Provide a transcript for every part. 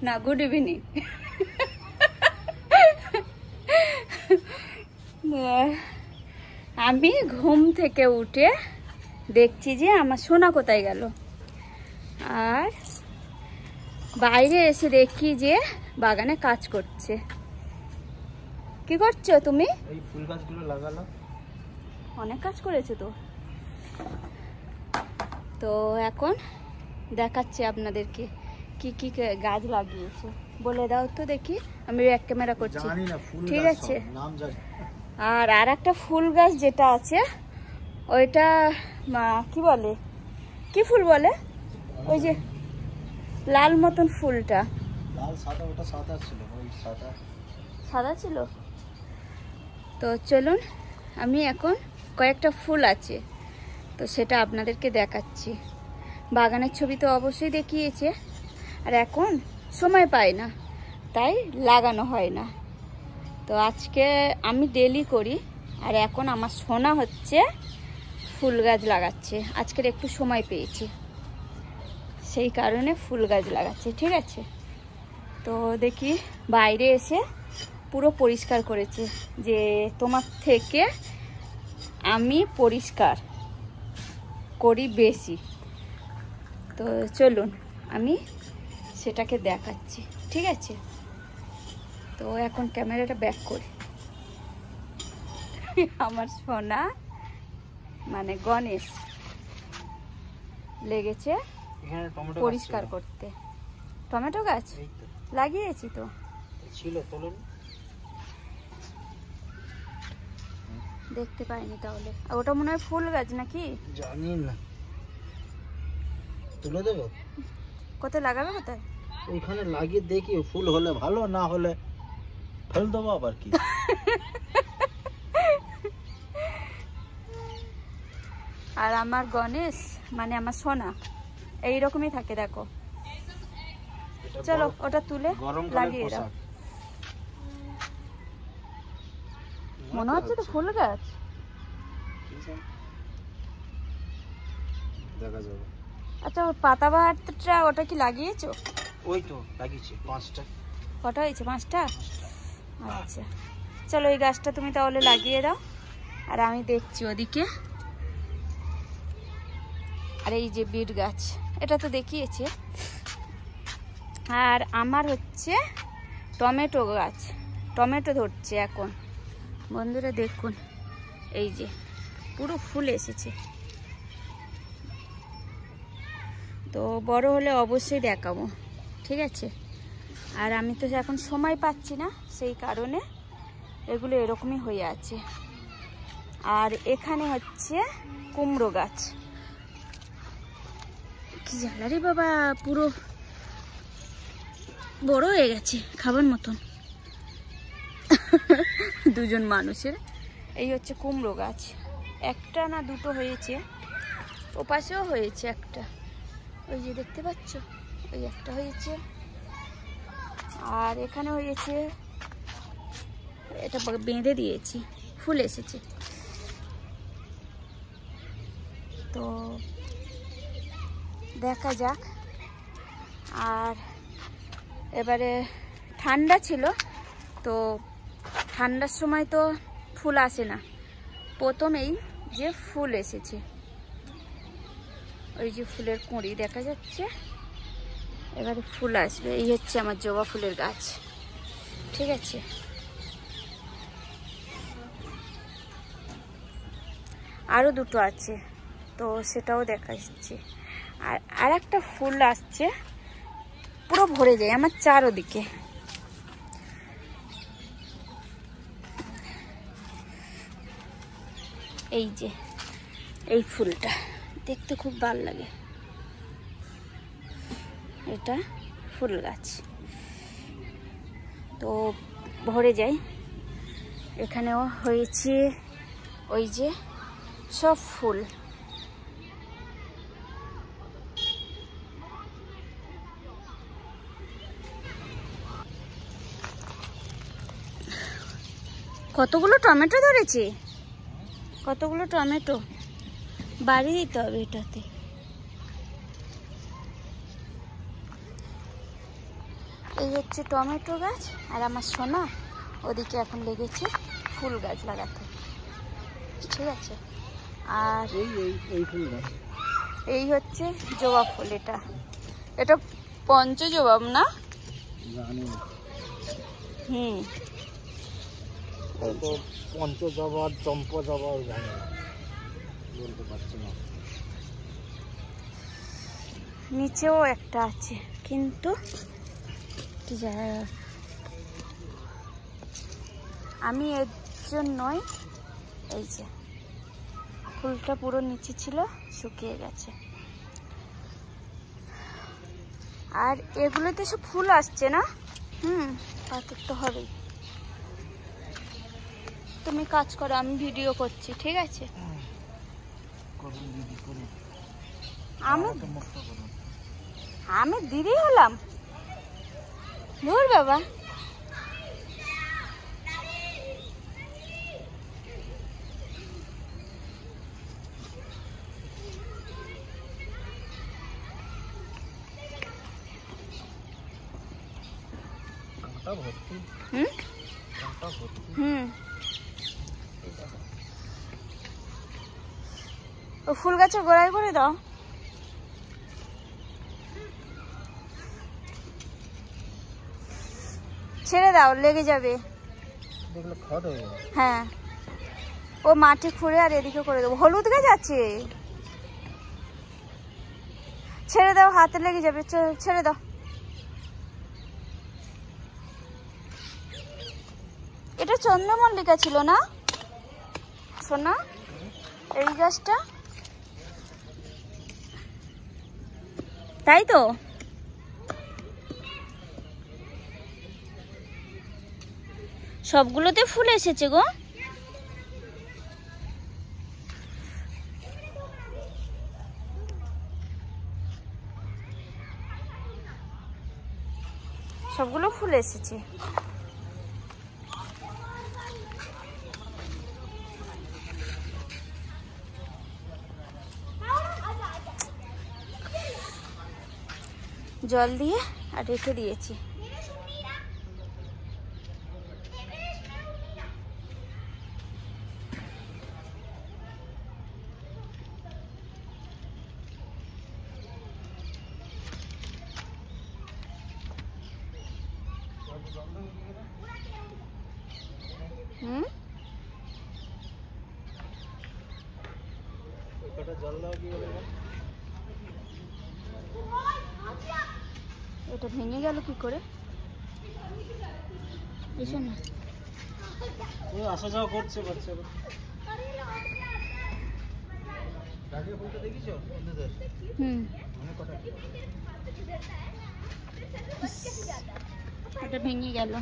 না, good evening. আমি ঘুম থেকে উঠে দেখছি যে আমার সোনা কোথায় গেল, আর বাইরে এসে দেখি যে বাগানে কাজ করছে। কি করছো তুমি? এই ফুল গাছগুলো লাগালো। অনেক কাজ করেছো তো। তো এখন দেখাচ্ছি আপনাদেরকে কি কি গাছ লাগিয়েছে। বলে দাও তো দেখি, আমি এক ক্যামেরা করছি। জানি না, ফুল ঠিক গাছ আছে। সব নাম জানি। আর একটা ফুল গাছ যেটা আছে ওইটা কি বলে, কি ফুল বলে, ওই যে লাল মতন ফুলটা। লাল সাদা, ওটা সাদা ছিল, ওই সাদা সাদা ছিল। তো চলুন, আমি এখন কয়েকটা ফুল আছে তো সেটা আপনাদেরকে দেখাচ্ছি। বাগানের ছবি তো অবশ্যই দেখিয়েছে, আর এখন সময় পাই না তাই লাগানো হয় না। তো আজকে আমি ডেলি করি, আর এখন আমার সোনা হচ্ছে ফুল গাছ লাগাচ্ছে। আজকের একটু সময় পেয়েছি সেই কারণে ফুল গাছ লাগাচ্ছে। ঠিক আছে, তো দেখি বাইরে এসে পুরো পরিষ্কার করেছে যে তোমার থেকে আমি পরিষ্কার করি বেশি। তো চলুন আমি সেটাকে দেখাচ্ছি। ঠিক আছে, তো এখন ক্যামেরাটা ব্যাক করি। আমার সোনা মানে গণেশ লেগেছে পরিষ্কার করতে। টমেটো গাছ লাগিয়েছি তো ছিল, তোলেন দেখতে পাইনি তাহলে। আর ওটা মনে হয় ফুল গাছ নাকি, জানি না। তুলে দেবো? কোথায় লাগাবে? কোথায়? ওইখানে লাগিয়ে দেখি, ফুল হলে ভালো, না হলে ফেল দেবো আবার। কি আর আমার গণেশ মানে আমার সোনা এইরকমই থাকে, দেখো। চলো ওটা তুলে লাগিয়ে দাও। মনে হচ্ছে তো ফুল গাছ, দেখা যাবে। আচ্ছা, ওই পাতাবাহারটা ওটা কি লাগিয়েছো? ওই তো লাগিয়েছি 5টা। কটা হয়েছে? 5টা। আচ্ছা, চলো এই গাছটা তুমি তাহলে লাগিয়ে দাও, আর আমি দেখছি ওদিকে। আর এই যে বিট গাছ, এটা তো দেখিয়েছে। আর আমার হচ্ছে টমেটো গাছ, টমেটো ধরছে এখন। বন্ধুরা দেখুন, এই যে পুরো ফুল এসেছে। তো বড় হলে অবশ্যই দেখাবো। ঠিক আছে, আর আমি তো এখন সময় পাচ্ছি না সেই কারণে এগুলো এরকমই হয়ে আছে। আর এখানে হচ্ছে কুমড়ো গাছ। কি জ্বালা রে বাবা, পুরো বড় হয়ে গেছে খাবার মতন। দুজন মানুষের। এই হচ্ছে কুমড়ো গাছ, একটা না দুটো হয়েছে, ও পাশেও হয়েছে একটা, ওই যে দেখতে পাচ্ছ, ওই একটা হয়েছে। আর এখানে হয়েছে, এটা বেঁধে দিয়েছি, ফুল এসেছে। তো দেখা যাক। আর এবারে ঠান্ডা ছিল, তো ঠান্ডার সময় তো ফুল আসে না, প্রথমেই যে ফুল এসেছে, ওই যে ফুলের কুঁড়ি দেখা যাচ্ছে, এবারে ফুল আসবে। এই হচ্ছে আমার জবা ফুলের গাছ। ঠিক আছে, আরও দুটো আছে তো সেটাও দেখা যাচ্ছে। আর একটা ফুল আসছে, পুরো ভরে যায় আমার চারদিকে। এই যে এই ফুলটা দেখতে খুব ভালো লাগে, এটা ফুল গাছ তো ভরে যায়। এখানেও হয়েছে ওই যে সব ফুল। কতগুলো টমেটো ধরেছে, কতগুলো টমেটো বাড়ি দিতে হবে এটাতে। এই হচ্ছে টমেটো গাছ, আর আমার সোনা ওদিকে এখন লেগেছে ফুল গাছ লাগাতে, ঠিক আছে। আর এই ফুল গাছ, এই হচ্ছে জবা ফুল, এটা পঞ্চজবা না? জানি না। হুম, পঞ্চজবা চম্পা জবা জানি না, বলতে পারছি না। নিচেও একটা আছে কিন্তু আমি এর জন্যই, এই যে ফুলটা পুরো নিচে ছিল, শুকিয়ে গেছে। আর এগুলোতে সব ফুল আসছে না, পাথর তো হবেই। তুমি কাজ করো, আমি ভিডিও করছি, ঠিক আছে? আমি দিদি হলাম, ধুর বাবা। ও ফুল গাছের গোড়ায় করে দাও। ছেড়ে দাও, লেগে যাবে। হ্যাঁ, ও মাটি খুঁড়ে আর এদিকে করে দেবো। হলুদ গাছ আছে, ছেড়ে দাও, হাতে লেগে যাবে, ছেড়ে দাও। এটা চন্দ্রমল্লিকা ছিল না সোনা? এই গাছটা, তাই তো? সবগুলোতে ফুল এসেছে গো। সবগুলো ফুল এসেছে। জল দিয়ে আর রেখে দিয়েছি। এটা ভেঙে গেল কি করে? এসো না, আসা যাওয়া করছে বাচ্চারা। দেখিছো এটা ভেঙে গেল।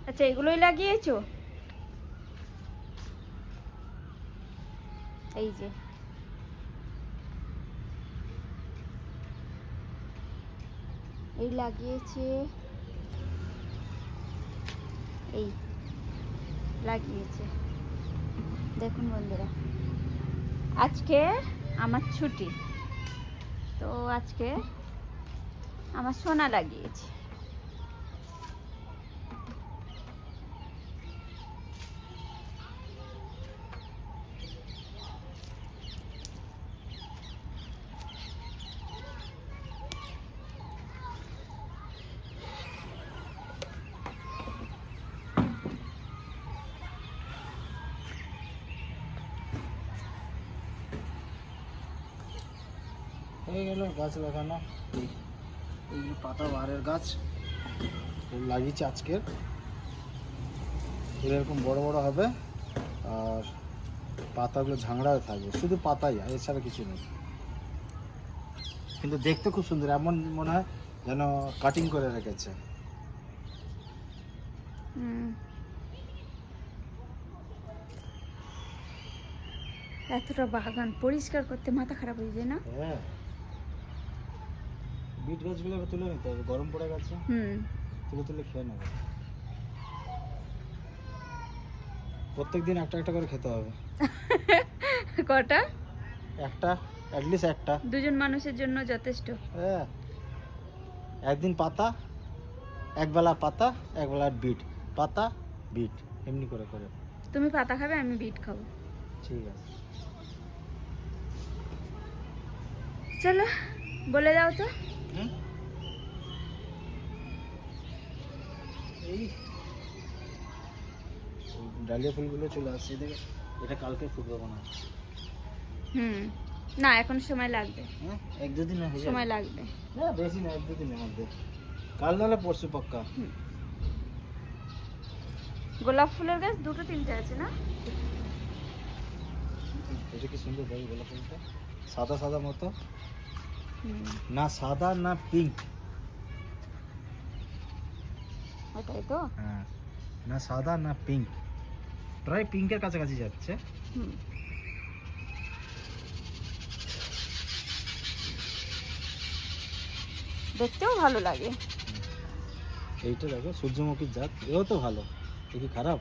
আচ্ছা, এগুলোই লাগিয়েছো? এই যে এই লাগিয়েছে, এই লাগিয়েছে। দেখুন বন্ধুরা, আজকে আমার ছুটি, তো আজকে আমার সোনা লাগিয়েছে। হয়ে গেল গাছ লাগানো। এই পাতা বাহারের গাছ লাগিয়েছি আজকের, এরকম বড় বড় হবে আর পাতাগুলো ঝাংড়ায় থাকবে, শুধু পাতাই, আর এছাড়া কিছু নেই। কিন্তু দেখতে খুব সুন্দর, এমন মনে হয় যেন কাটিং করে রেখেছে। এতটা বাগান পরিষ্কার করতে মাথা খারাপ হয়ে যায় না? হ্যাঁ, বিট গাছগুলো তুলে নিতে হবে, গরম পড়ে গেছে। তুলে তুলে খেয়ে নেবে, প্রত্যেকদিন একটা একটা করে খেতে হবে। কটা? একটা, অ্যাটলিস্ট একটা। দুজন মানুষের জন্য যথেষ্ট। হ্যাঁ, একদিন পাতা, একবেলা পাতা, একবেলা বিট, পাতা বিট, এমনি করে করে। তুমি পাতা খাবে, আমি বিট খাবো। ঠিক আছে, চলো বলে দাও তো। এই ডালিয়া ফুলগুলো চলে আসছে এদিকে, এটা কালকে ফুটবে মনে হয়। না, এখন সময় লাগবে। হ্যাঁ, 1-2 দিন সময় লাগবে। না বেশি না, 1-2 দিনের মধ্যে, কাল নাহলে পরশু পাক্কা। গোলাপ ফুলের গাছ 2-3টে আছে না? এটা কি সুন্দর ভাই, গোলাপ ফুলটা সাদা সাদা মতো, না সাদা না পিঙ্ক। ওটাই তো। হ্যাঁ, না সাদা না পিঙ্ক, প্রায় পিঙ্কের কাছাকাছি যাচ্ছে। দেখতেও ভালো লাগে। এইটা দেখো, সূর্যমুখীর জাত, এও তো ভালো, এ কি খারাপ?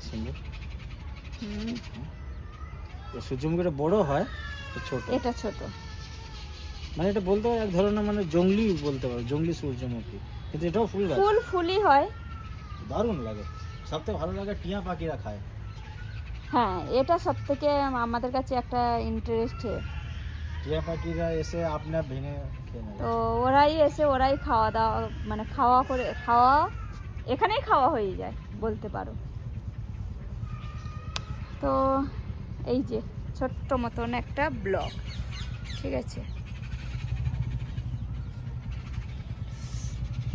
সুন্দর। সূর্যমুখীটা বড় হয়, ছোট, এটা ছোট, মানে এটা বলতে পারো এক ধরনের, মানে জঙ্গলি বলতে পারো, জঙ্গলি সূর্যমুখী, কিন্তু এটাও ফুল গাছ, ফুলই হয়, দারুণ লাগে। সবথেকে ভালো লাগে টিয়া পাখিরা খায়। হ্যাঁ, এটা সবথেকে আমাদের কাছে একটা ইন্টারেস্ট। টিয়া পাখিরা এসে আপনার ভেঙে খেয়ে নেয়, তো ওরাই খাওয়া দাওয়া, মানে এখানেই খাওয়া হয়ে যায় বলতে পারো। তো এই যে ছোট্ট মতন একটা ব্লগ, ঠিক আছে।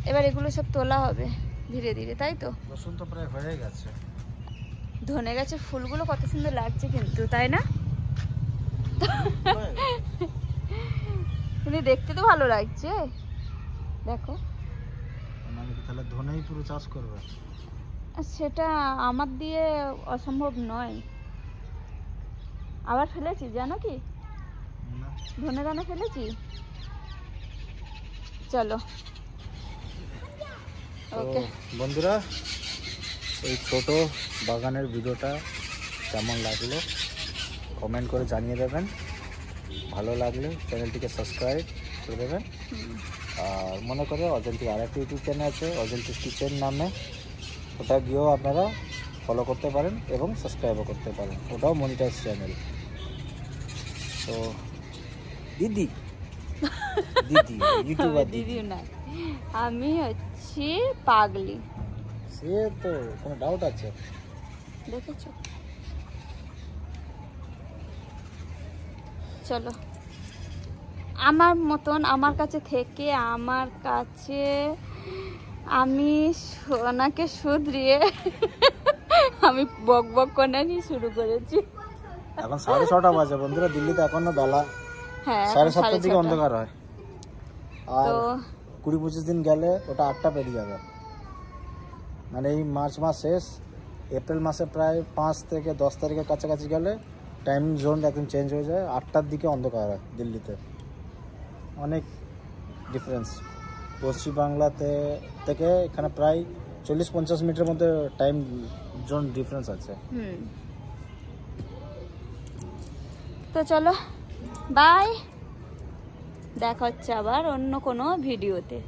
এবার এগুলো সব তোলা হবে ধীরে ধীরে, তাই তো? রসুন তো প্রায় হয়ে গেছে। ধনে গাছের ফুলগুলো কত সুন্দর লাগছে কিন্তু, তাই না? কিন্তু দেখতে তো ভালো লাগছে, দেখো। মানে কি তাহলে ধনেই পুরো চাষ করবে? সেটা আমার দিয়ে অসম্ভব নয়। আবার ফেলেছি, জানো কি, ধনে দানা ফেলেছি। চলো, ওকে বন্ধুরা, এই ছোট বাগানের ভিডিওটা কেমন লাগলো কমেন্ট করে জানিয়ে দেবেন। ভালো লাগলে চ্যানেলটিকে সাবস্ক্রাইব করে দেবেন। আর মনে করে অজন্তিক আর একটা ইউটিউব চ্যানেল আছে, অজন্তিক কিচেন নামে, ওটা গিয়েও আপনারা ফলো করতে পারেন এবং সাবস্ক্রাইবও করতে পারেন, ওটাও মনিটাইজ চ্যানেল। তো দিদি ইউটিউবার দিদি না, আমি হচ্ছি পাগলি, সে তো কোনো ডাউট আছে? দেখেছো? চলো, আমার মতন আমার কাছে থেকে, আমার কাছে আমি সোনাকে শুধরিয়ে আমি বক বক করে শুরু করেছি। এখন 6:30 বাজে বন্ধুরা, দিল্লিতে এখনো বেলা, হ্যাঁ 7:30 দিকে অন্ধকার হয়। আর তো 20-25 দিন গেলে ওটা 8টা পেরিয়ে যাবে। মানে এই মার্চ মাস শেষ, এপ্রিল মাসে প্রায় 5 থেকে 10 তারিখের কাছাকাছি গেলে টাইম জোন একদম চেঞ্জ হয়ে যায়, 8টার দিকে অন্ধকার হয় দিল্লিতে। অনেক ডিফারেন্স, পশ্চিমবাংলাতে থেকে এখানে প্রায় 40-50 মিনিটের মধ্যে টাইম জোন ডিফারেন্স আছে। তো চলো, বাই, দেখা হচ্ছে আবার অন্য কোনো ভিডিওতে।